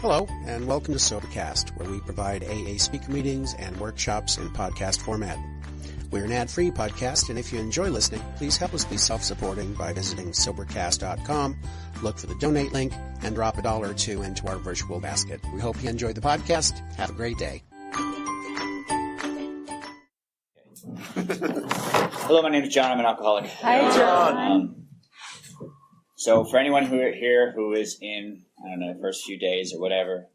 Hello, and welcome to Sobercast, where we provide AA speaker meetings and workshops in podcast format. We're an ad-free podcast, and if you enjoy listening, please help us be self-supporting by visiting Sobercast.com, look for the donate link, and drop $1 or $2 into our virtual basket. We hope you enjoy the podcast. Have a great day. Hello, my name is John. I'm an alcoholic. Hi, John. So for anyone who is in, I don't know, the first few days or whatever,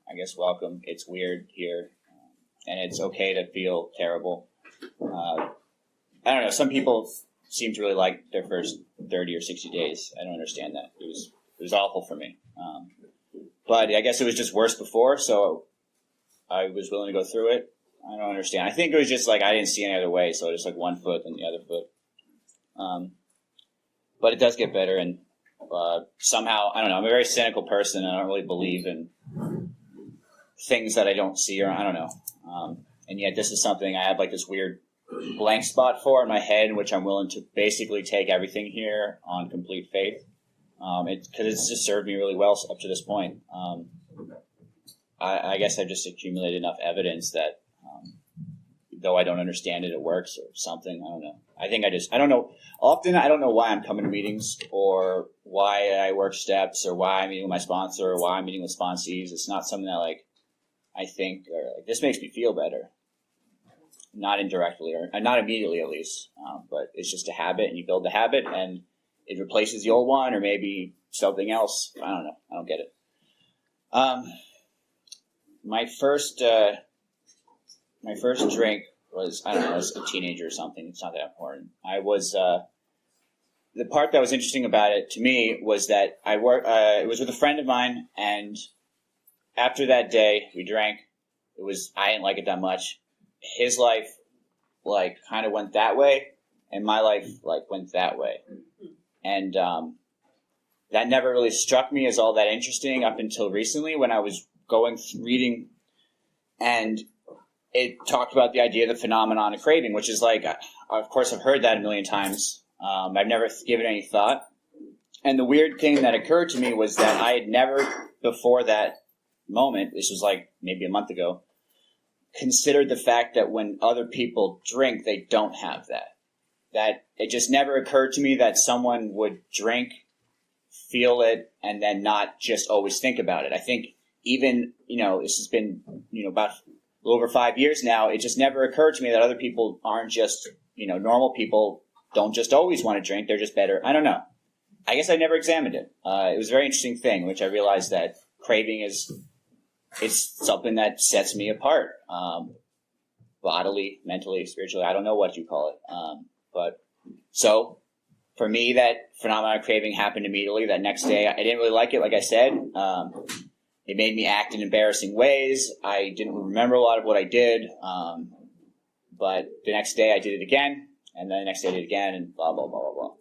I guess welcome. It's weird here, and it's okay to feel terrible. I don't know. Some people seem to really like their first 30 or 60 days. I don't understand that. It was awful for me. But I guess it was just worse before, so I was willing to go through it. I don't understand. I think it was just like I didn't see any other way, so just like one foot and the other foot. But it does get better, and somehow, I don't know, I'm a very cynical person, and I don't really believe in things that I don't see, or I don't know. And yet this is something I have like this weird blank spot for in my head, in which I'm willing to basically take everything here on complete faith. Because it's just served me really well up to this point. I guess I've just accumulated enough evidence that though I don't understand it, it works or something. I don't know. I don't know. Often I don't know why I'm coming to meetings or why I work steps or why I'm meeting with my sponsor or why I'm meeting with sponsees. It's not something that like I think or like, this makes me feel better. Not indirectly or not immediately at least, but it's just a habit, and you build the habit and it replaces the old one or maybe something else. I don't know. I don't get it. My first drink was, I don't know, I was a teenager or something. It's not that important. I was, the part that was interesting about it to me was that it was with a friend of mine, and after that day, we drank. I didn't like it that much. His life, like, kind of went that way, and my life, like, went that way. And, that never really struck me as all that interesting up until recently when I was reading, and it talked about the idea of the phenomenon of craving, which is like, of course, I've heard that a million times. I've never given any thought. And the weird thing that occurred to me was that I had never, before that moment, this was like maybe a month ago, considered the fact that when other people drink, they don't have that. That it just never occurred to me that someone would drink, feel it, and then not just always think about it. I think even, this has been, about a little over 5 years now, it just never occurred to me that other people aren't just, normal people don't just always want to drink. They're just better. I don't know. I guess I never examined it. It was a very interesting thing, which I realized that craving it's something that sets me apart, bodily, mentally, spiritually. I don't know what you call it. But so for me, that phenomenon of craving happened immediately. That next day, I didn't really like it, like I said. It made me act in embarrassing ways. I didn't remember a lot of what I did. But the next day I did it again, and then the next day I did it again, and blah, blah, blah, blah,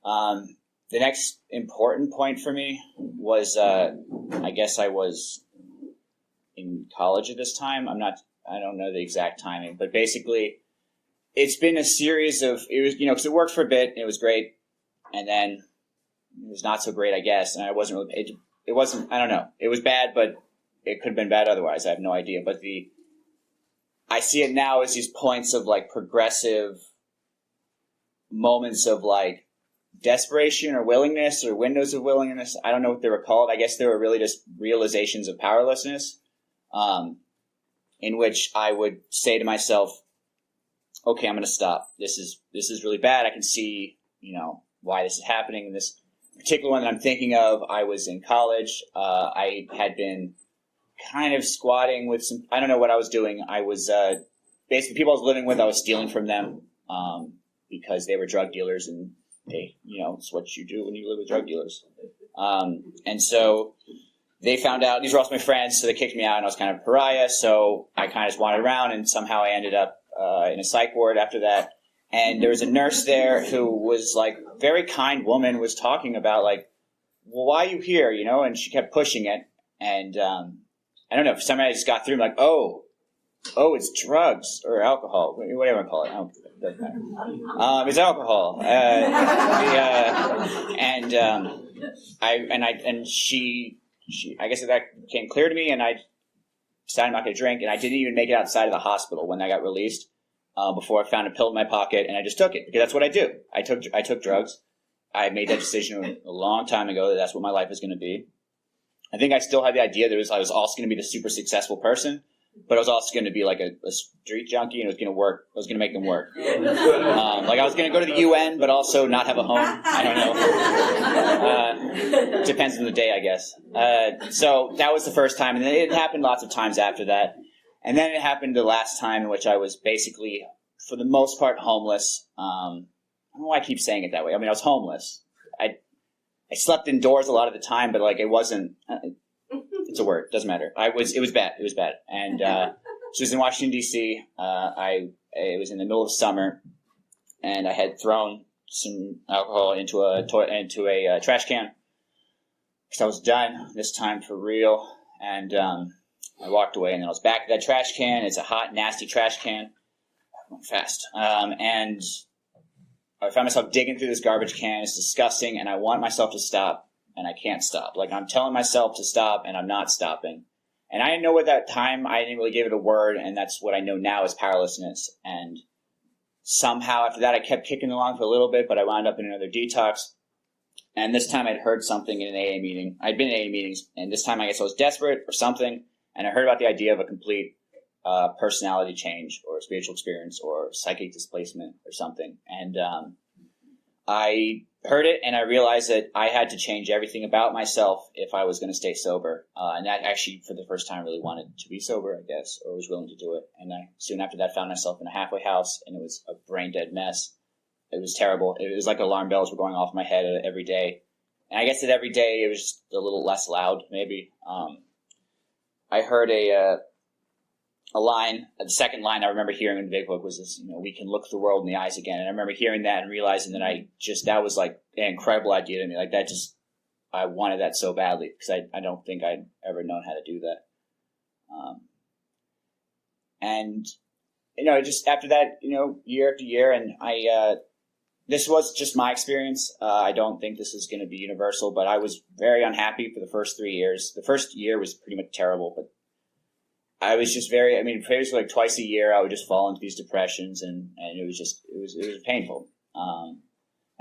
blah. The next important point for me was, I guess I was in college at this time. I don't know the exact timing, but basically it's been a series of, it was, because it worked for a bit, and it was great, and then it was not so great, I guess, and I wasn't really, it wasn't, I don't know. It was bad, but it could have been bad otherwise. I have no idea. But I see it now as these points of like progressive moments of like desperation or willingness or windows of willingness. I don't know what they were called. I guess they were really just realizations of powerlessness, in which I would say to myself, okay, I'm going to stop. This is really bad. I can see, why this is happening. And this particular one that I'm thinking of, I was in college. I had been kind of squatting with some, I don't know what I was doing. I was, basically people I was living with, I was stealing from them, because they were drug dealers, and they, it's what you do when you live with drug dealers. And so they found out, these were also my friends, so they kicked me out, and I was kind of a pariah, so I kind of just wandered around, and somehow I ended up in a psych ward after that. And there was a nurse there who was like very kind woman, was talking about like, well, why are you here? And she kept pushing it. And I don't know, for some reason I just got through, like, oh, it's drugs or alcohol, whatever I call it. It doesn't matter. It's alcohol. And she I guess that became clear to me, and I decided I'm not going to drink, and I didn't even make it outside of the hospital when I got released before I found a pill in my pocket, and I just took it because that's what I do. I took drugs. I made that decision a long time ago that that's what my life is going to be. I think I still had the idea that I was also going to be the super successful person, but I was also going to be like a street junkie, and it was going to work. I was going to make them work. Like I was going to go to the UN, but also not have a home. I don't know. Depends on the day, I guess. So that was the first time, and then it happened lots of times after that. And then it happened the last time in which I was basically, for the most part, homeless. I don't know why I keep saying it that way. I mean, I was homeless. I slept indoors a lot of the time, but like it wasn't. It's a word. Doesn't matter. It was bad. It was bad. And so it was in Washington, D.C. It was in the middle of summer, and I had thrown some alcohol into a trash can because I was done this time for real. And I walked away, and then I was back at that trash can. It's a hot, nasty trash can. I went fast. And I found myself digging through this garbage can. It's disgusting, and I want myself to stop. And I can't stop. Like I'm telling myself to stop, and I'm not stopping. And I didn't know at that time, I didn't really give it a word, and that's what I know now is powerlessness. And somehow after that, I kept kicking along for a little bit, but I wound up in another detox. And this time I'd heard something in an AA meeting. I'd been in AA meetings, and this time I guess I was desperate for something, and I heard about the idea of a complete personality change or spiritual experience or psychic displacement or something. And I heard it, and I realized that I had to change everything about myself if I was going to stay sober. And that actually, for the first time, really wanted to be sober, I guess, or was willing to do it. And I soon after that found myself in a halfway house, and it was a brain-dead mess. It was terrible. It was like alarm bells were going off in my head every day. And I guess that every day it was just a little less loud, maybe. I heard a line, the second line I remember hearing in the big book was this, we can look the world in the eyes again. And I remember hearing that and realizing that that was like an incredible idea to me. Like I wanted that so badly because I don't think I'd ever known how to do that. And, just after that, year after year, and this was just my experience. I don't think this is going to be universal, but I was very unhappy for the first 3 years. The first year was pretty much terrible, but I was just basically like twice a year, I would just fall into these depressions, and it was painful. And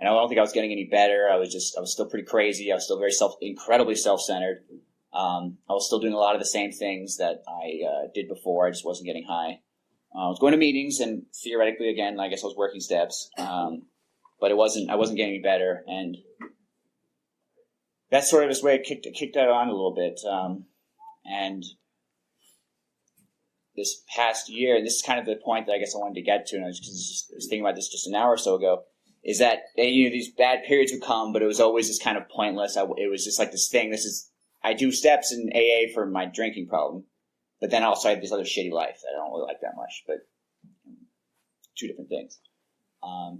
I don't think I was getting any better. I was still pretty crazy. I was still incredibly self-centered. I was still doing a lot of the same things that I did before. I just wasn't getting high. I was going to meetings, and theoretically, again, I guess I was working steps. But I wasn't getting any better. And that's sort of this way it kicked that on a little bit. And this past year, and this is kind of the point that I guess I wanted to get to, and I was thinking about this just an hour or so ago, is that these bad periods would come, but it was always this kind of pointless. It was just like this thing. I do steps in AA for my drinking problem, but then also I have this other shitty life that I don't really like that much. But two different things.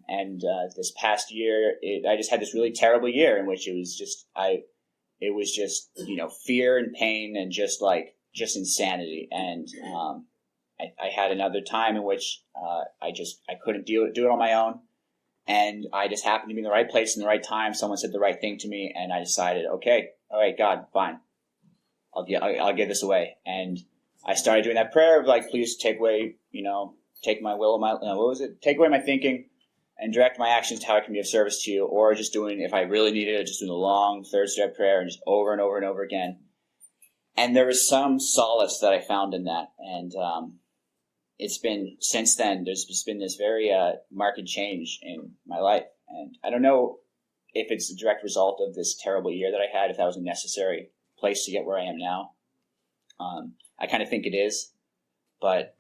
And this past year, I just had this really terrible year in which it was just fear and pain and just insanity. And I had another time in which I couldn't do it on my own, and I just happened to be in the right place in the right time. Someone said the right thing to me, and I decided, okay, all right, God, fine, I'll give this away. And I started doing that prayer of please take away, take my will, take away my thinking, and direct my actions to how I can be of service to you, or just doing, if I really needed it, just doing a long third step prayer and just over and over and over again. And there was some solace that I found in that. And it's been, since then, there's just been this very marked change in my life. And I don't know if it's a direct result of this terrible year that I had, if that was a necessary place to get where I am now. I kind of think it is. But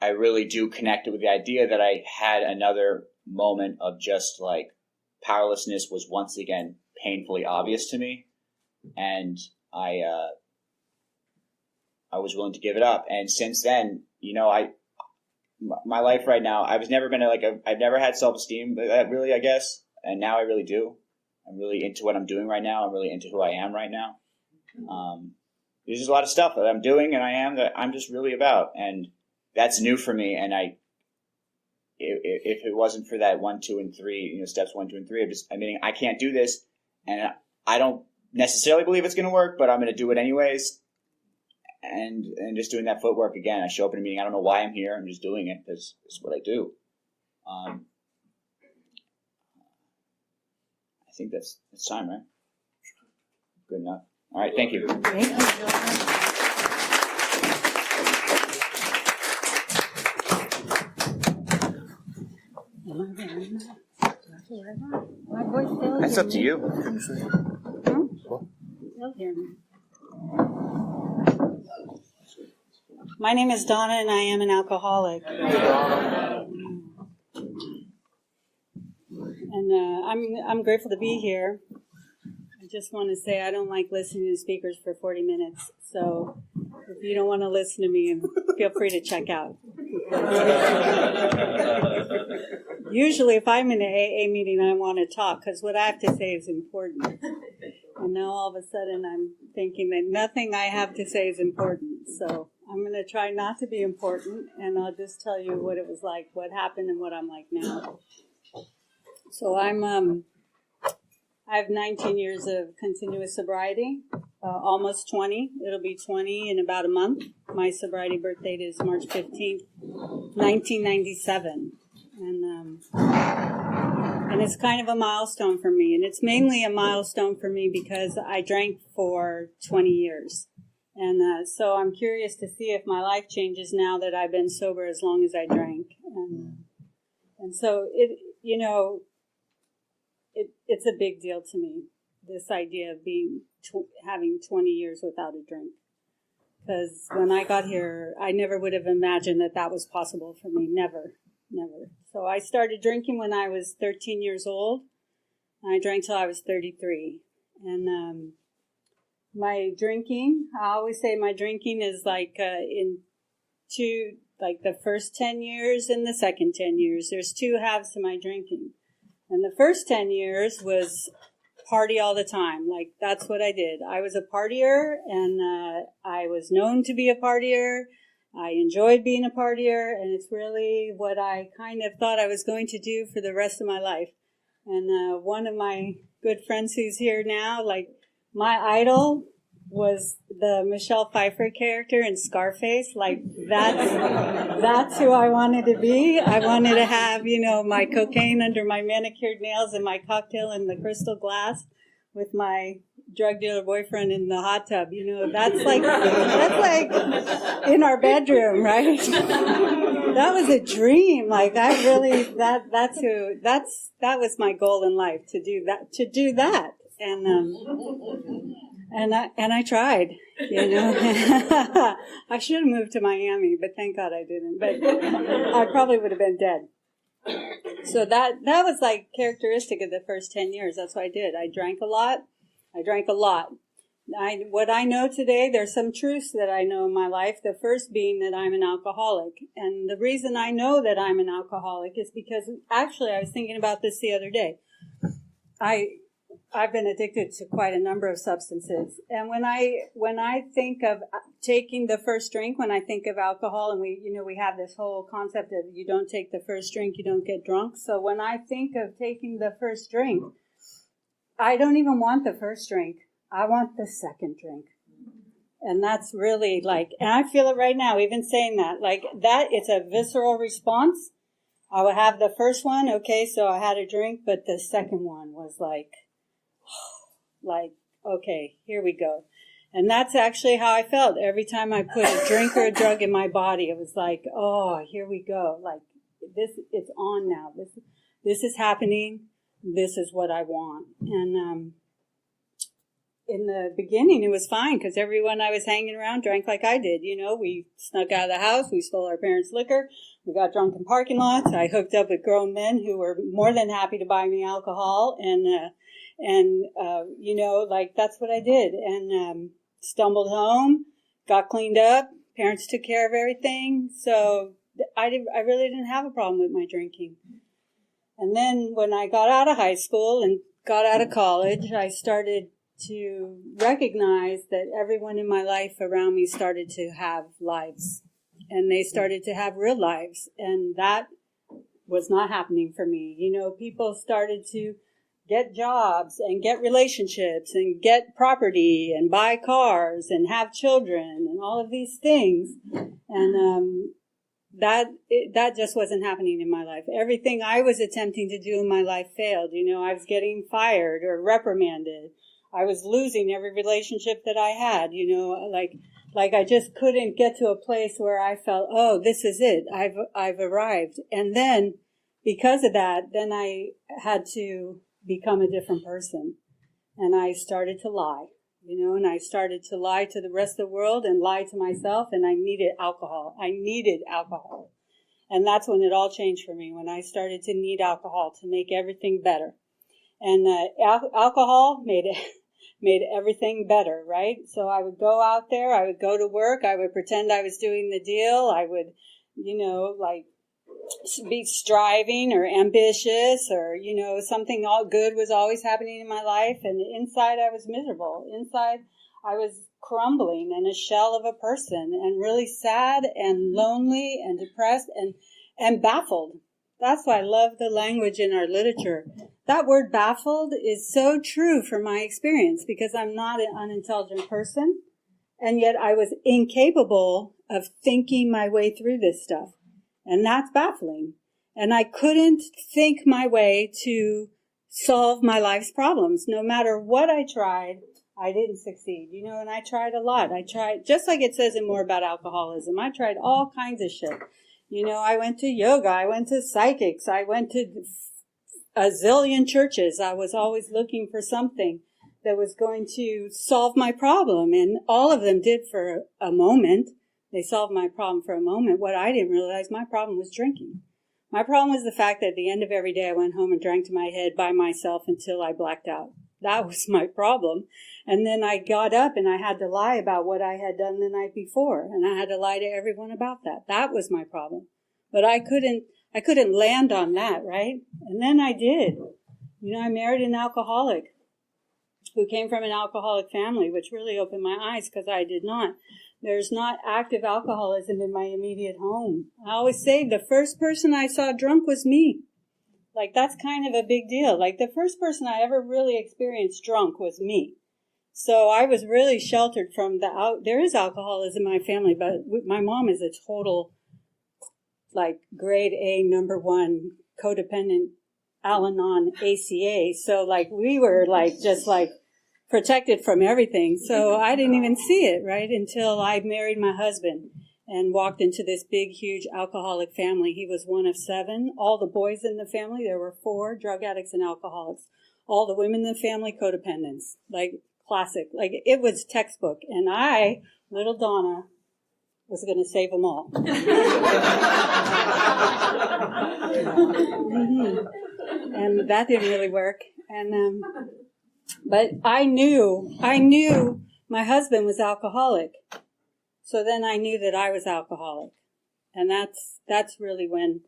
I really do connect it with the idea that I had another moment of just powerlessness was once again painfully obvious to me. And I was willing to give it up. And since then, my life right now, I've never had self-esteem, really, I guess. And now I really do. I'm really into what I'm doing right now. I'm really into who I am right now. There's just a lot of stuff that I'm doing and I am that I'm just really about. And that's new for me. And if it wasn't for that 1, 2, and 3, steps 1, 2, and 3, I can't do this. And I don't necessarily believe it's going to work, but I'm going to do it anyways. And just doing that footwork again. I show up in a meeting. I don't know why I'm here. I'm just doing it because it's what I do. I think that's time, right? Good enough. All right. Thank you. Thank you. My voice still That's up to you. They'll hear me. My name is Donna, and I am an alcoholic. And I'm grateful to be here. I just want to say I don't like listening to speakers for 40 minutes. So if you don't want to listen to me, feel free to check out. Usually if I'm in an AA meeting, I want to talk because what I have to say is important. And now all of a sudden I'm thinking that nothing I have to say is important. So I'm going to try not to be important, and I'll just tell you what it was like, what happened, and what I'm like now. So I have 19 years of continuous sobriety, almost 20. It'll be 20 in about a month. My sobriety birth date is March 15th, 1997. And it's kind of a milestone for me. And it's mainly a milestone for me because I drank for 20 years. And so I'm curious to see if my life changes now that I've been sober as long as I drank. And so it's a big deal to me, this idea of having 20 years without a drink. Because when I got here, I never would have imagined that was possible for me. Never. So I started drinking when I was 13 years old. I drank till I was 33. And my drinking, I always say my drinking is like the first 10 years and the second 10 years. There's two halves to my drinking. And the first 10 years was party all the time. Like, that's what I did. I was a partier, and I was known to be a partier. I enjoyed being a partier, and it's really what I kind of thought I was going to do for the rest of my life. And one of my good friends who's here now, like, my idol was the Michelle Pfeiffer character in Scarface. Like, that's who I wanted to be. I wanted to have, my cocaine under my manicured nails and my cocktail in the crystal glass with my drug dealer boyfriend in the hot tub. That's like in our bedroom, right? That was a dream. Like, that was my goal in life, to do that. And I tried, I should have moved to Miami, but thank God I didn't. But I probably would have been dead. So that was like characteristic of the first 10 years. That's what I did. I drank a lot. What I know today, there's some truths that I know in my life. The first being that I'm an alcoholic. And the reason I know that I'm an alcoholic is because, actually, I was thinking about this the other day. I've been addicted to quite a number of substances. And when I think of taking the first drink, when I think of alcohol, and we have this whole concept of you don't take the first drink, you don't get drunk. So when I think of taking the first drink, I don't even want the first drink. I want the second drink. And that's really and I feel it right now, even saying that, it's a visceral response. I would have the first one, okay, so I had a drink, but the second one was okay, here we go. And that's actually how I felt. Every time I put a drink or a drug in my body, it was like, oh, here we go. It's on now. This is happening. This is what I want. And in the beginning, it was fine because everyone I was hanging around drank like I did. We snuck out of the house. We stole our parents' liquor. We got drunk in parking lots. I hooked up with grown men who were more than happy to buy me alcohol. That's what I did. And stumbled home, got cleaned up. Parents took care of everything. So I really didn't have a problem with my drinking. And then when I got out of high school and got out of college, I started to recognize that everyone in my life around me started to have lives. And they started to have real lives. And that was not happening for me. People started to get jobs and get relationships and get property and buy cars and have children and all of these things. And that just wasn't happening in my life. Everything I was attempting to do in my life failed. I was getting fired or reprimanded. I was losing every relationship that I had, like I just couldn't get to a place where I felt, oh, this is it. I've arrived. And then because of that, then I had to become a different person. And I started to lie, and I started to lie to the rest of the world and lie to myself, and I needed alcohol. And that's when it all changed for me, when I started to need alcohol to make everything better. And alcohol made everything better, right? So I would go out there, I would go to work, I would pretend I was doing the deal, I would, be striving or ambitious or, something all good was always happening in my life, and inside I was miserable. Inside I was crumbling and a shell of a person and really sad and lonely and depressed and baffled. That's why I love the language in our literature. That word baffled is so true from my experience, because I'm not an unintelligent person, and yet I was incapable of thinking my way through this stuff. And that's baffling. And I couldn't think my way to solve my life's problems. No matter what I tried, I didn't succeed. And I tried a lot. I tried, just like it says in More About Alcoholism, I tried all kinds of shit. I went to yoga, I went to psychics, I went to a zillion churches. I was always looking for something that was going to solve my problem. And all of them did for a moment. They solved my problem for a moment. What I didn't realize, my problem was drinking. My problem was the fact that at the end of every day I went home and drank to my head by myself until I blacked out. That was my problem. And then I got up and I had to lie about what I had done the night before. And I had to lie to everyone about that. That was my problem. But I couldn't land on that, right? And then I did. I married an alcoholic who came from an alcoholic family, which really opened my eyes, because I did not. There's not active alcoholism in my immediate home. I always say the first person I saw drunk was me. Like, that's kind of a big deal. Like, the first person I ever really experienced drunk was me. So I was really sheltered from there is alcoholism in my family, but my mom is a total, like, grade A, #1 codependent Al-Anon ACA. So, like, we were, like, just, like, protected from everything. So I didn't even see it, right, until I married my husband and walked into this big, huge alcoholic family. He was one of 7. All the boys in the family, there were 4 drug addicts and alcoholics. All the women in the family, codependents. Like, classic. Like, it was textbook. And I, little Donna, was going to save them all. And that didn't really work. And but I knew my husband was alcoholic. So then I knew that I was alcoholic. And that's really when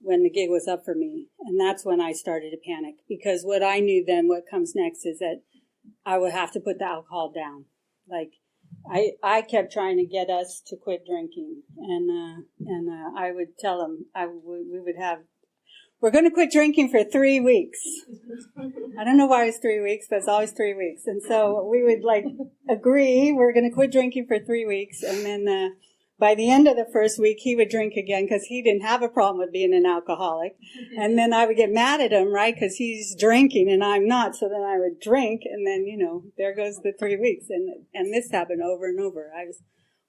the gig was up for me. And that's when I started to panic. Because what I knew then, what comes next, is that I would have to put the alcohol down. Like, I kept trying to get us to quit drinking. And I would tell them, we would have, we're going to quit drinking for 3 weeks. I don't know why it's 3 weeks, but it's always 3 weeks. And so we would, like, agree we're going to quit drinking for 3 weeks. And then by the end of the first week, he would drink again because he didn't have a problem with being an alcoholic. And then I would get mad at him, right, because he's drinking and I'm not. So then I would drink, and then, there goes the 3 weeks. And this happened over and over. I was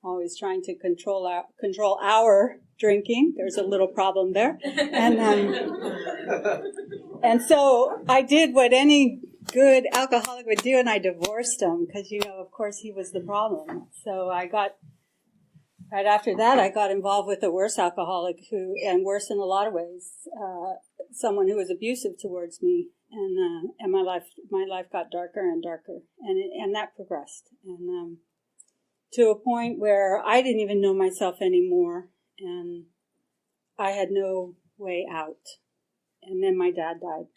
always trying to control our drinking. There's a little problem there. And so I did what any good alcoholic would do, and I divorced him because, of course, he was the problem. So right after that, I got involved with a worse alcoholic and worse in a lot of ways, someone who was abusive towards me. And my life got darker and darker, and that progressed. And to a point where I didn't even know myself anymore, and I had no way out. And then my dad died.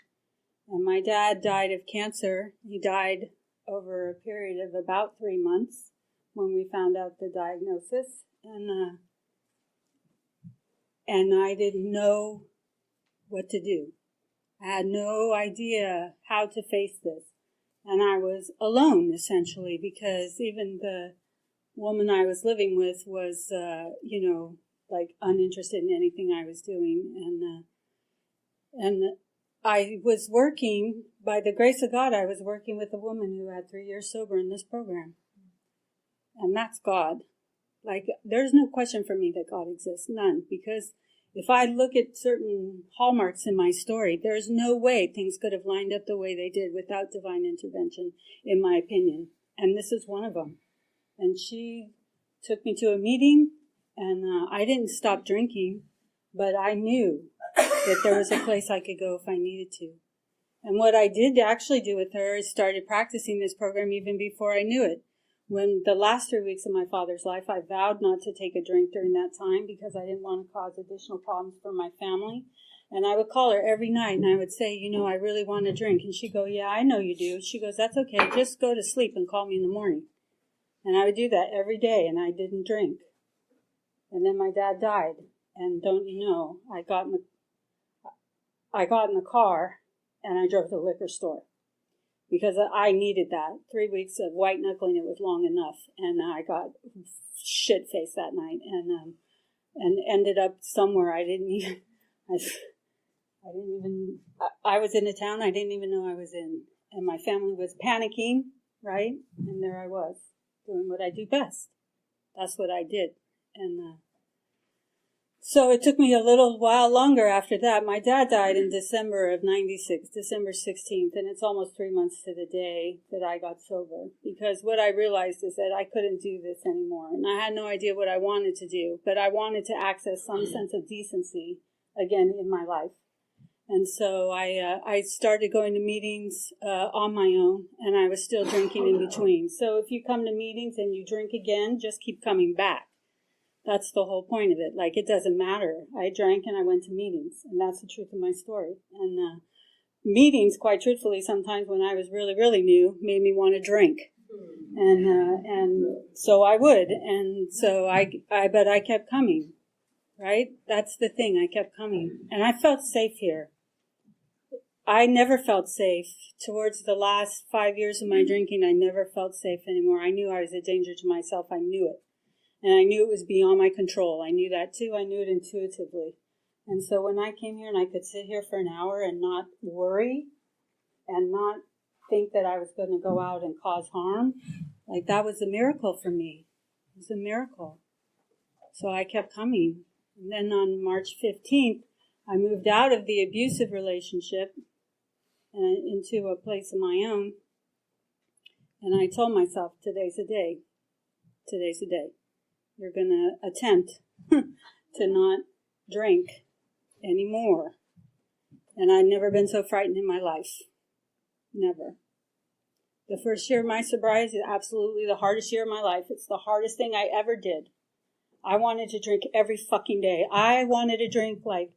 And my dad died of cancer. He died over a period of about 3 months when we found out the diagnosis. And I didn't know what to do. I had no idea how to face this. And I was alone, essentially, because even the woman I was living with was, like uninterested in anything I was doing. And I was working, by the grace of God, I was working with a woman who had 3 years sober in this program. And that's God. Like, there's no question for me that God exists. None. Because if I look at certain hallmarks in my story, there's no way things could have lined up the way they did without divine intervention, in my opinion. And this is one of them. And she took me to a meeting, and I didn't stop drinking, but I knew that there was a place I could go if I needed to. And what I did actually do with her is started practicing this program even before I knew it. When the last 3 weeks of my father's life, I vowed not to take a drink during that time because I didn't want to cause additional problems for my family. And I would call her every night and I would say, I really want to drink. And she'd go, yeah, I know you do. She goes, that's okay. Just go to sleep and call me in the morning. And I would do that every day, and I didn't drink. And then my dad died. And don't you know, I got in the car and I drove to the liquor store. Because I needed that. 3 weeks of white knuckling, it was long enough. And I got shit-faced that night and ended up somewhere I was in a town I didn't even know I was in. And my family was panicking, right? And there I was, doing what I do best. That's what I did. And so it took me a little while longer after that. My dad died in December of 96, December 16th, and it's almost 3 months to the day that I got sober. Because what I realized is that I couldn't do this anymore. And I had no idea what I wanted to do, but I wanted to access some sense of decency again in my life. And so I started going to meetings on my own, and I was still drinking in between. So if you come to meetings and you drink again, just keep coming back. That's the whole point of it. Like, it doesn't matter. I drank and I went to meetings, and that's the truth of my story. And meetings, quite truthfully, sometimes when I was really, really new, made me want to drink. And so I would. And so but I kept coming, right? That's the thing. I kept coming. And I felt safe here. I never felt safe. Towards the last 5 years of my drinking, I never felt safe anymore. I knew I was a danger to myself. I knew it. And I knew it was beyond my control. I knew that too. I knew it intuitively. And so when I came here and I could sit here for an hour and not worry and not think that I was going to go out and cause harm, like, that was a miracle for me. It was a miracle. So I kept coming. And then on March 15th, I moved out of the abusive relationship and into a place of my own. And I told myself, today's a day. Today's a day. You're going to attempt to not drink anymore. And I'd never been so frightened in my life. Never. The first year of my sobriety is absolutely the hardest year of my life. It's the hardest thing I ever did. I wanted to drink every fucking day. I wanted to drink like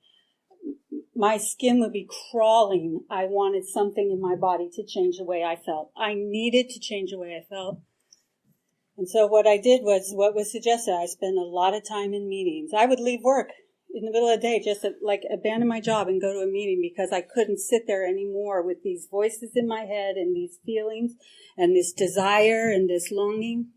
my skin would be crawling. I wanted something in my body to change the way I felt. I needed to change the way I felt. And so what I did was what was suggested. I spent a lot of time in meetings. I would leave work in the middle of the day, just to, abandon my job and go to a meeting because I couldn't sit there anymore with these voices in my head and these feelings and this desire and this longing.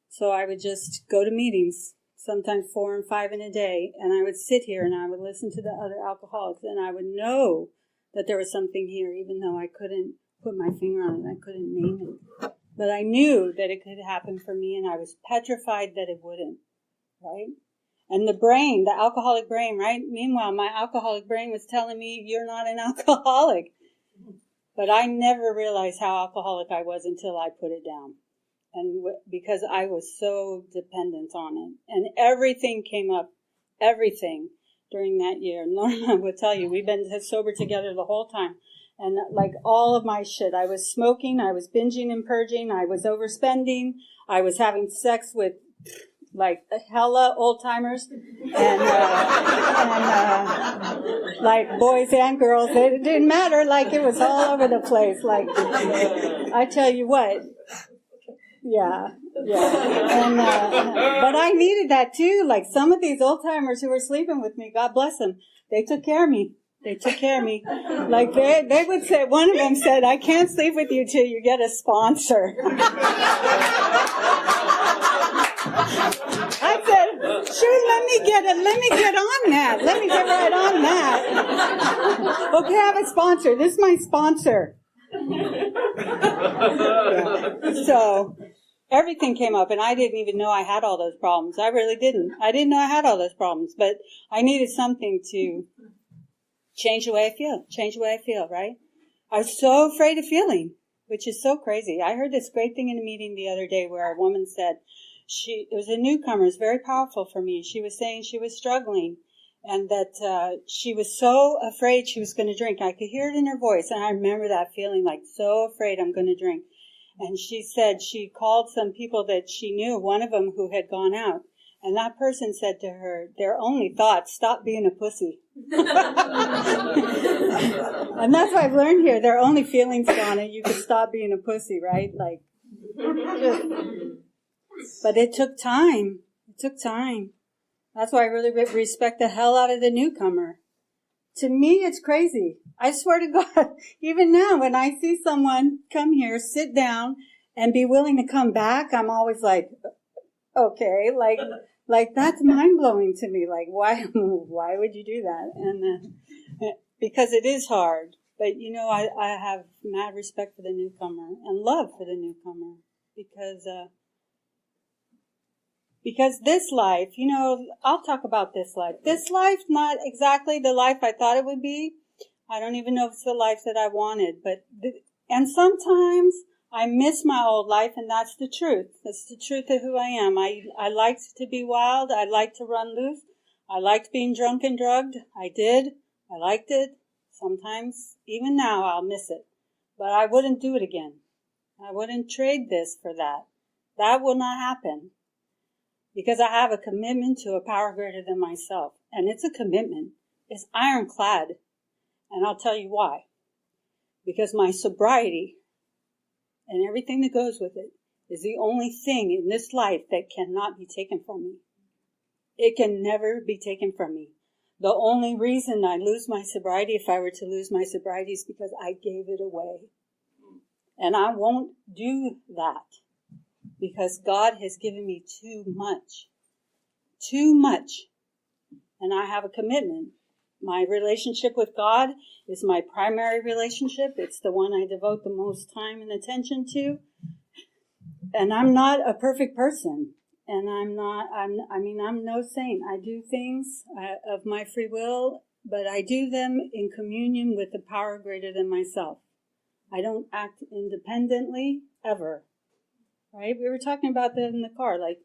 So I would just go to meetings, sometimes 4 and 5 in a day, and I would sit here and I would listen to the other alcoholics, and I would know that there was something here, even though I couldn't put my finger on it. I couldn't name it. But I knew that it could happen for me, and I was petrified that it wouldn't, right? And the brain, the alcoholic brain, right? Meanwhile, my alcoholic brain was telling me, you're not an alcoholic. But I never realized how alcoholic I was until I put it down. And because I was so dependent on it. And everything came up, everything during that year. Norma would tell you, we've been sober together the whole time. And like all of my shit, I was smoking, I was binging and purging, I was overspending, I was having sex with like hella old timers, and like boys and girls. It didn't matter. Like it was all over the place. Like I tell you what, yeah. And but I needed that too. Like some of these old timers who were sleeping with me, God bless them, they took care of me. They took care of me. Like they would say, one of them said, I can't sleep with you till you get a sponsor. I said, sure, let me get on that. Let me get right on that. Okay, I have a sponsor. This is my sponsor. Yeah. So everything came up, and I didn't even know I had all those problems. I really didn't. I didn't know I had all those problems, but I needed something to change the way I feel, right? I was so afraid of feeling, which is so crazy. I heard this great thing in a meeting the other day where a woman said, it was a newcomer, it was very powerful for me. She was saying she was struggling and that she was so afraid she was going to drink. I could hear it in her voice, and I remember that feeling, like so afraid I'm going to drink. And she said she called some people that she knew, one of them who had gone out. And that person said to her, their only thoughts, stop being a pussy. And that's what I've learned here. Their only feelings, Donna, you can stop being a pussy, right? Like, but it took time. It took time. That's why I really respect the hell out of the newcomer. To me, it's crazy. I swear to God, even now, when I see someone come here, sit down, and be willing to come back, I'm always like, okay, like that's mind-blowing to me. Like, why would you do that? And because it is hard. But, you know, I have mad respect for the newcomer and love for the newcomer because this life, you know, I'll talk about this life. This life, not exactly the life I thought it would be. I don't even know if it's the life that I wanted. And sometimes I miss my old life, and that's the truth. That's the truth of who I am. I liked to be wild. I liked to run loose. I liked being drunk and drugged. I did. I liked it. Sometimes, even now, I'll miss it. But I wouldn't do it again. I wouldn't trade this for that. That will not happen. Because I have a commitment to a power greater than myself. And it's a commitment. It's ironclad. And I'll tell you why. Because my sobriety and everything that goes with it is the only thing in this life that cannot be taken from me. It can never be taken from me. The only reason I lose my sobriety, if I were to lose my sobriety, is because I gave it away. And I won't do that. Because God has given me too much. Too much. And I have a commitment. My relationship with God is my primary relationship. It's the one I devote the most time and attention to. And I'm not a perfect person. And I'm no saint. I do things of my free will, but I do them in communion with the power greater than myself. I don't act independently, ever. Right? We were talking about that in the car. Like,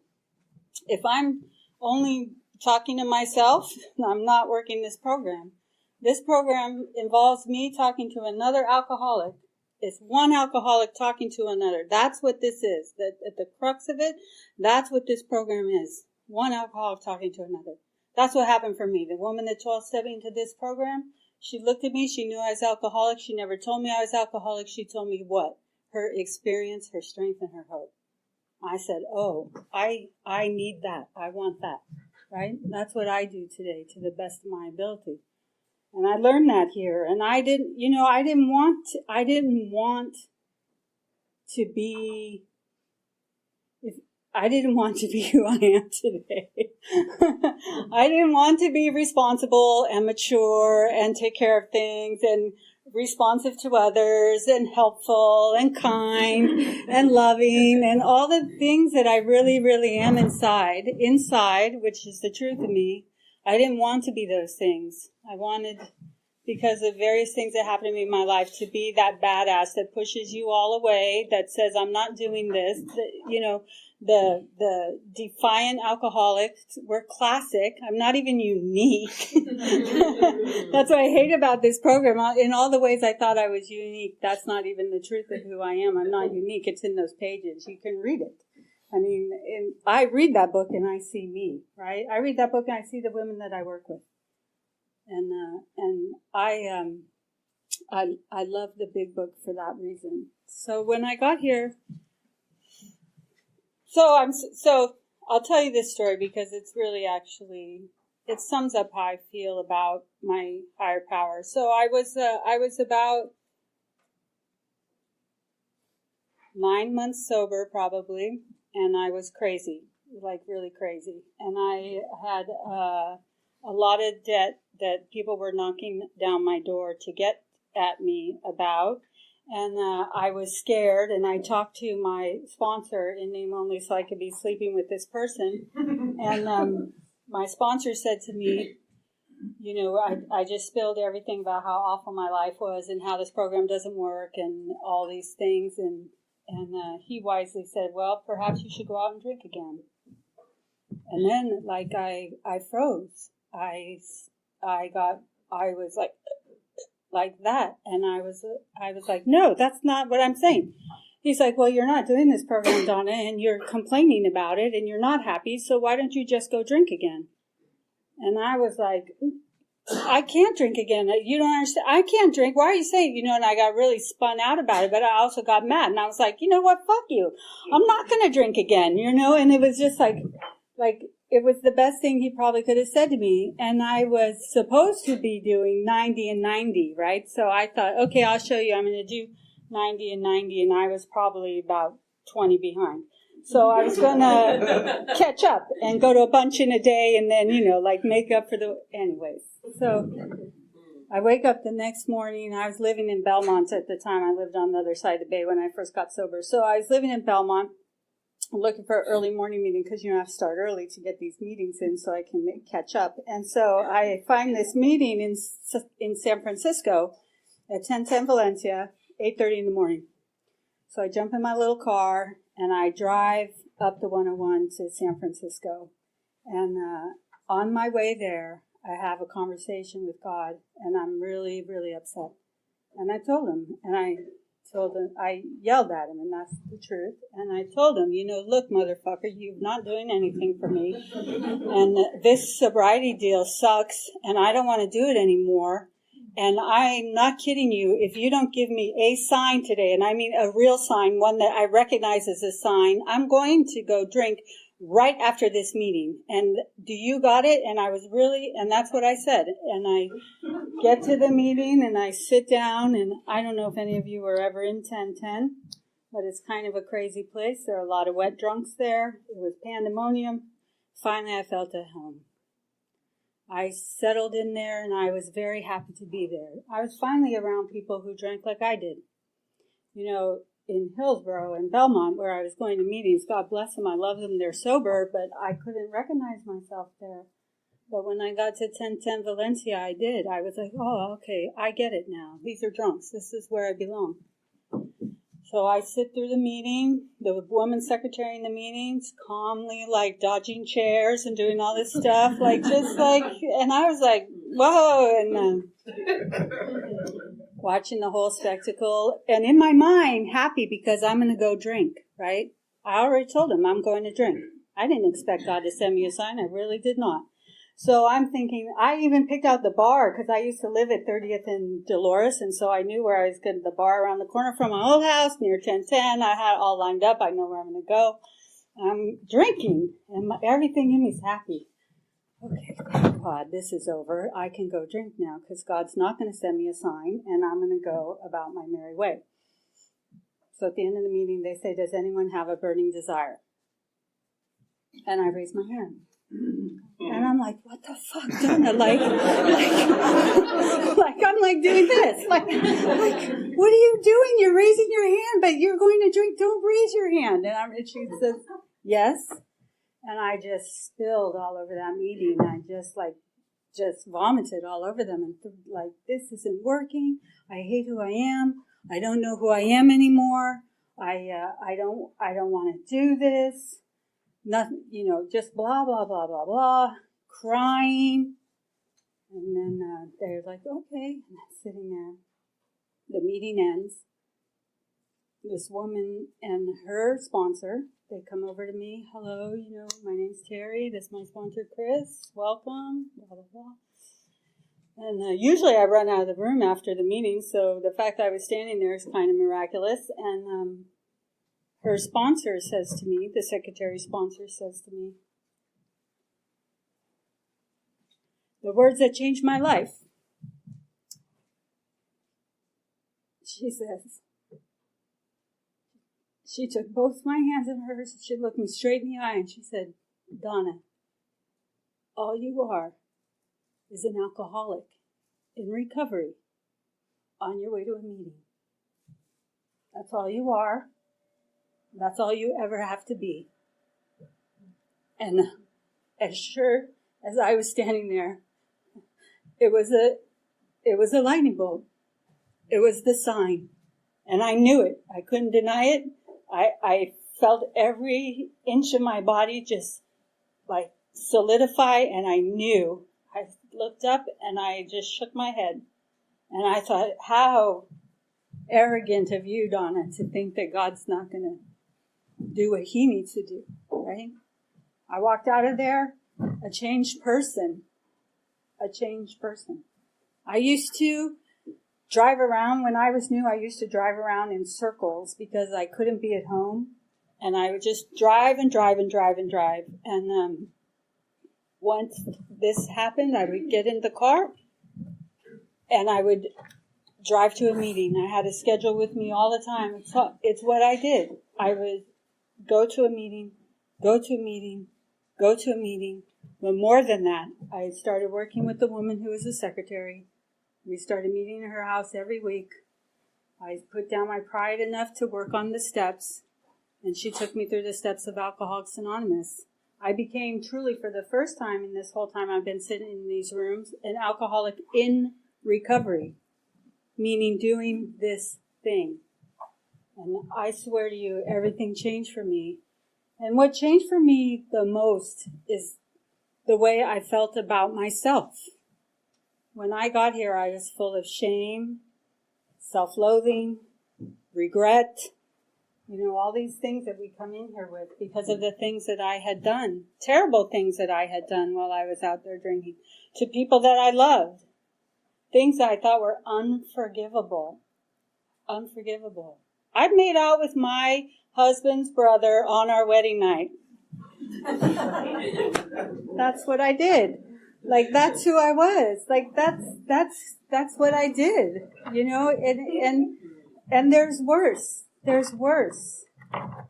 if I'm only talking to myself, I'm not working this program. This program involves me talking to another alcoholic. It's one alcoholic talking to another. That's what this is. At the crux of it, that's what this program is. One alcoholic talking to another. That's what happened for me. The woman that 12-stepped into this program, she looked at me. She knew I was alcoholic. She never told me I was alcoholic. She told me what? Her experience, her strength, and her hope. I said, oh, I need that. I want that. Right? That's what I do today to the best of my ability. And I learned that here. And I didn't want to be who I am today. I didn't want to be responsible and mature and take care of things and responsive to others and helpful and kind and loving and all the things that I really, really am inside, which is the truth of me. I didn't want to be those things. I wanted, because of various things that happened to me in my life, to be that badass that pushes you all away, that says, I'm not doing this. The defiant alcoholics were classic. I'm not even unique. That's what I hate about this program. In all the ways I thought I was unique, that's not even the truth of who I am. I'm not unique. It's in those pages. You can read it. I mean, I read that book and I see me, right? I read that book and I see the women that I work with. And I love the big book for that reason. So when I got here, so I'll tell you this story because it's really actually it sums up how I feel about my higher power. So I was about 9 months sober probably, and I was crazy, like really crazy. And I had a lot of debt that people were knocking down my door to get at me about. And I was scared, and I talked to my sponsor in name only so I could be sleeping with this person. And my sponsor said to me, you know, I just spilled everything about how awful my life was and how this program doesn't work and all these things. And he wisely said, well, perhaps you should go out and drink again. And then, like, I froze. I was like that. And I was like, no, that's not what I'm saying. He's like, well, you're not doing this program, Donna, and you're complaining about it, and you're not happy, so why don't you just go drink again? And I was like, I can't drink again. You don't understand. I can't drink. Why are you saying, you know, and I got really spun out about it, but I also got mad. And I was like, you know what? Fuck you. I'm not going to drink again, you know? And it was just like, it was the best thing he probably could have said to me. And I was supposed to be doing 90 and 90, right? So I thought, okay, I'll show you. I'm going to do 90 and 90. And I was probably about 20 behind. So I was going to catch up and go to a bunch in a day and then, you know, like make up for the, anyways. So I wake up the next morning. I was living in Belmont at the time. I lived on the other side of the bay when I first got sober. So I was living in Belmont, looking for an early morning meeting because you know I have to start early to get these meetings in so I can catch up. And so I find this meeting in San Francisco at 1010 Valencia, 8:30 in the morning. So I jump in my little car and I drive up the 101 to San Francisco. And on my way there, I have a conversation with God, and I'm really, really upset. And I told him, I yelled at him, and that's the truth. And I told him, you know, look, motherfucker, you're not doing anything for me. And this sobriety deal sucks, and I don't want to do it anymore. And I'm not kidding you. If you don't give me a sign today, and I mean a real sign, one that I recognize as a sign, I'm going to go drink right after this meeting. And do you got it? And I was really, and that's what I said. And I get to the meeting and I sit down, and I don't know if any of you were ever in 1010, but it's kind of a crazy place. There are a lot of wet drunks there. It was pandemonium. Finally, I felt at home. I settled in there, and I was very happy to be there. I was finally around people who drank like I did. You know, in Hillsborough and Belmont, where I was going to meetings, God bless them, I love them, they're sober, but I couldn't recognize myself there. But when I got to 1010 Valencia, I did. I was like, oh, okay, I get it now. These are drunks. This is where I belong. So I sit through the meeting, the woman secretary in the meetings, calmly, like, dodging chairs and doing all this stuff, like, just like, and I was like, whoa, and watching the whole spectacle, and in my mind, happy because I'm going to go drink, right? I already told him I'm going to drink. I didn't expect God to send me a sign. I really did not. So I'm thinking, I even picked out the bar because I used to live at 30th and Dolores, and so I knew where I was going to, the bar around the corner from my old house near 1010. I had it all lined up. I know where I'm going to go. I'm drinking, and everything in me is happy. Okay, thank God, this is over. I can go drink now because God's not going to send me a sign, and I'm going to go about my merry way. So at the end of the meeting, they say, does anyone have a burning desire? And I raise my hand. And I'm like, what the fuck, Donna? Like I'm like doing this. Like, what are you doing? You're raising your hand, but you're going to drink. Don't raise your hand. And she says, yes. And I just spilled all over that meeting. I just vomited all over them. And like, this isn't working. I hate who I am. I don't know who I am anymore. I don't want to do this. Nothing, you know, just blah, blah, blah, blah, blah, crying. And then they're like, okay, and I'm sitting there. The meeting ends. This woman and her sponsor, they come over to me. Hello, you know, my name's Terry. This is my sponsor, Chris. Welcome, blah, blah, blah. And usually I run out of the room after the meeting, so the fact that I was standing there is kind of miraculous. And her sponsor says to me, the secretary sponsor says to me, the words that changed my life. She says, she took both my hands in hers, she looked me straight in the eye, and she said, Donna, all you are is an alcoholic in recovery on your way to a meeting. That's all you are. That's all you ever have to be. And as sure as I was standing there, it was a lightning bolt. It was the sign. And I knew it. I couldn't deny it. I felt every inch of my body just like solidify, and I knew. I looked up and I just shook my head. And I thought, how arrogant of you, Donna, to think that God's not going to do what he needs to do, right? I walked out of there a changed person. A changed person. I used to drive around. When I was new, I used to drive around in circles because I couldn't be at home. And I would just drive and drive and drive and drive. And once this happened, I would get in the car and I would drive to a meeting. I had a schedule with me all the time. It's what I did. I would go to a meeting, go to a meeting, go to a meeting. But more than that, I started working with the woman who was the secretary. We started meeting in her house every week. I put down my pride enough to work on the steps, and she took me through the steps of Alcoholics Anonymous. I became truly, for the first time in this whole time I've been sitting in these rooms, an alcoholic in recovery, meaning doing this thing. And I swear to you, everything changed for me. And what changed for me the most is the way I felt about myself. When I got here, I was full of shame, self-loathing, regret, all these things that we come in here with because of the things that I had done, terrible things that I had done while I was out there drinking, to people that I loved, things that I thought were unforgivable. Unforgivable. I made out with my husband's brother on our wedding night. That's what I did. Like, that's who I was. Like, that's what I did. And there's worse. There's worse.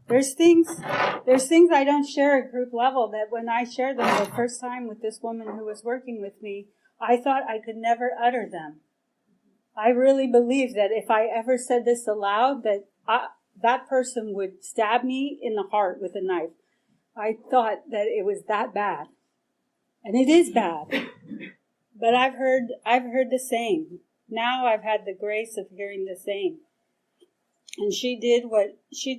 There's things I don't share at group level that when I shared them the first time with this woman who was working with me, I thought I could never utter them. I really believed that if I ever said this aloud, that person would stab me in the heart with a knife. I thought that it was that bad. And it is bad. But I've heard the same. Now I've had the grace of hearing the same. And she did what she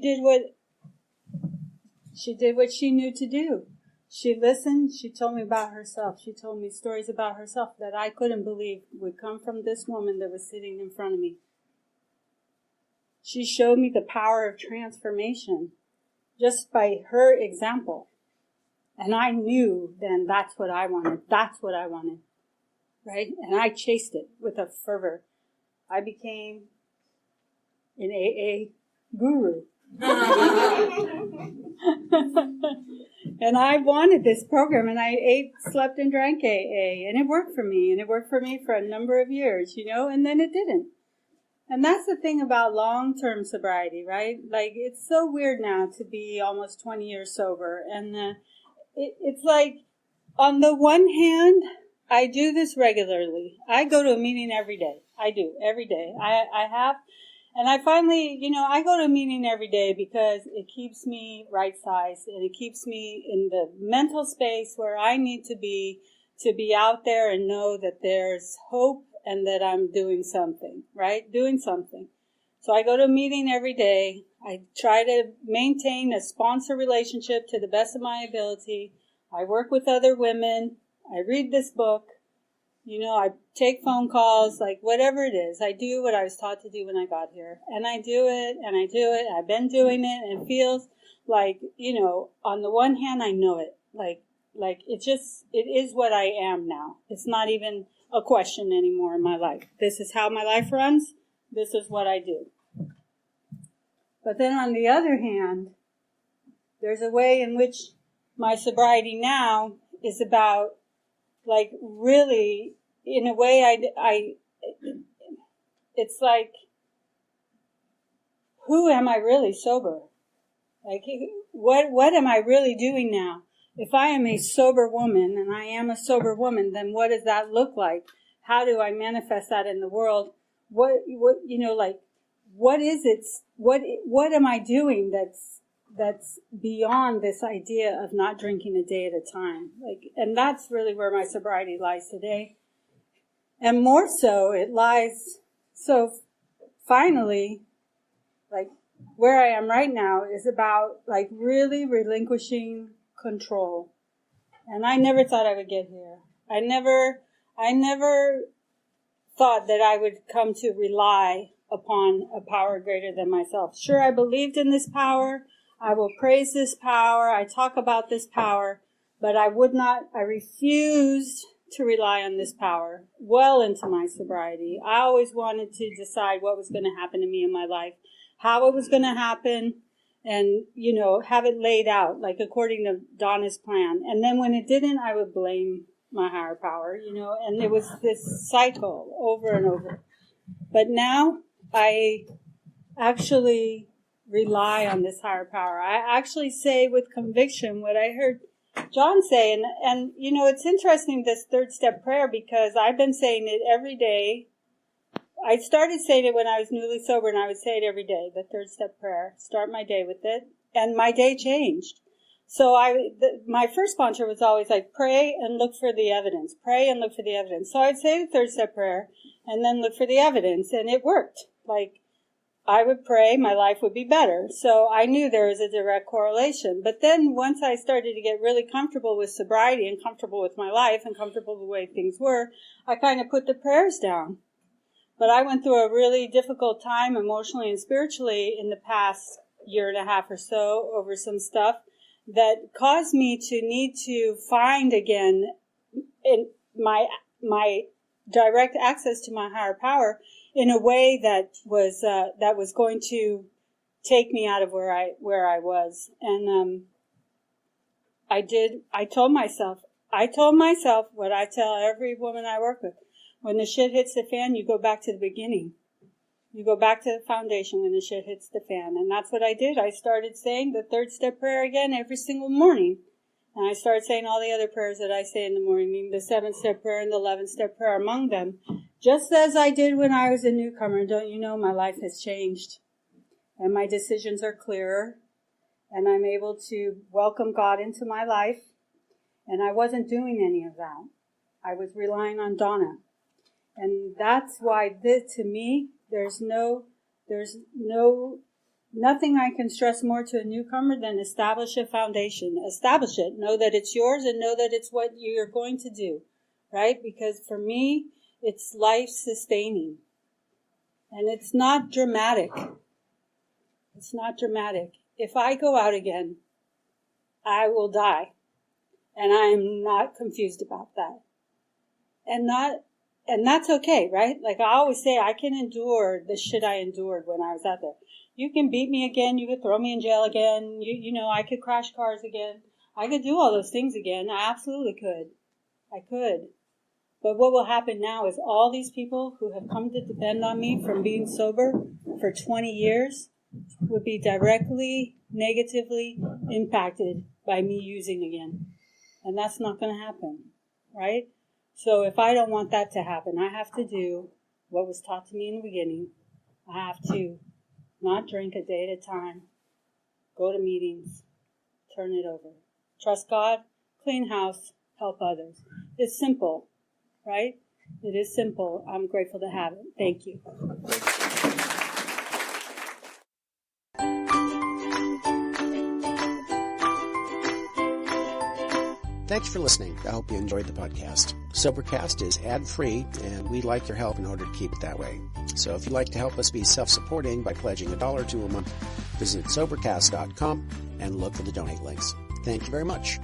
knew to do. She listened. She told me about herself. She told me stories about herself that I couldn't believe would come from this woman that was sitting in front of me. She showed me the power of transformation just by her example. And I knew then that's what I wanted. That's what I wanted. Right? And I chased it with a fervor. I became an AA guru. And I wanted this program, and I ate, slept, and drank AA, and it worked for me, and it worked for me for a number of years, and then it didn't. And that's the thing about long-term sobriety, right? Like, it's so weird now to be almost 20 years sober, and it's like, on the one hand, I do this regularly. I go to a meeting every day. I do, every day. I have. And I finally, I go to a meeting every day because it keeps me right-sized and it keeps me in the mental space where I need to be out there and know that there's hope and that I'm doing something, right? Doing something. So I go to a meeting every day. I try to maintain a sponsor relationship to the best of my ability. I work with other women. I read this book. I take phone calls, like whatever it is. I do what I was taught to do when I got here. And I do it, and I do it. I've been doing it, and it feels like, on the one hand, I know it. Like it is what I am now. It's not even a question anymore in my life. This is how my life runs. This is what I do. But then on the other hand, there's a way in which my sobriety now is about like really, in a way, it's like, who am I really sober? Like, what am I really doing now? If I am a sober woman, and I am a sober woman, then what does that look like? How do I manifest that in the world? What is it? What am I doing that's beyond this idea of not drinking a day at a time? Like, and that's really where my sobriety lies today. And more so, it lies, so finally, like, where I am right now is about, like, really relinquishing control. And I never thought I would get here. I never thought that I would come to rely upon a power greater than myself. Sure, I believed in this power. I will praise this power. I talk about this power, but I refused to rely on this power well into my sobriety. I always wanted to decide what was going to happen to me in my life, how it was going to happen, and, have it laid out, like according to Donna's plan. And then when it didn't, I would blame my higher power, and it was this cycle over and over. But now I actually rely on this higher power. I actually say with conviction what I heard John say, and it's interesting, this third step prayer, because I've been saying it every day. I started saying it when I was newly sober, and I would say it every day, the third step prayer, start my day with it, and my day changed. So my first mantra was always like, pray and look for the evidence, pray and look for the evidence. So I'd say the third step prayer, and then look for the evidence, and it worked. Like, I would pray, my life would be better. So I knew there was a direct correlation. But then once I started to get really comfortable with sobriety and comfortable with my life and comfortable with the way things were, I kind of put the prayers down. But I went through a really difficult time emotionally and spiritually in the past year and a half or so over some stuff that caused me to need to find again in my direct access to my higher power in a way that was going to take me out of where I was. And I told myself what I tell every woman I work with. When the shit hits the fan, you go back to the beginning. You go back to the foundation when the shit hits the fan. And that's what I did. I started saying the third step prayer again every single morning. And I started saying all the other prayers that I say in the morning, the 7th step prayer and the 11th step prayer among them. Just as I did when I was a newcomer. Don't you know, my life has changed. And my decisions are clearer. And I'm able to welcome God into my life. And I wasn't doing any of that. I was relying on Donna. And that's why to me, there's nothing I can stress more to a newcomer than establish a foundation. Establish it. Know that it's yours and know that it's what you're going to do. Right? Because for me, it's life sustaining. And it's not dramatic. It's not dramatic. If I go out again, I will die. And I am not confused about that. And that's okay, right? Like I always say, I can endure the shit I endured when I was out there. You can beat me again. You could throw me in jail again. I could crash cars again. I could do all those things again. I absolutely could. I could. But what will happen now is all these people who have come to depend on me from being sober for 20 years would be directly, negatively impacted by me using again. And that's not going to happen, right? So if I don't want that to happen, I have to do what was taught to me in the beginning. I have to not drink a day at a time, go to meetings, turn it over. Trust God, clean house, help others. It's simple, right? It is simple. I'm grateful to have it. Thank you. Thanks for listening. I hope you enjoyed the podcast. Sobercast is ad-free, and we'd like your help in order to keep it that way. So if you'd like to help us be self-supporting by pledging $1 or $2 a month, visit Sobercast.com and look for the donate links. Thank you very much.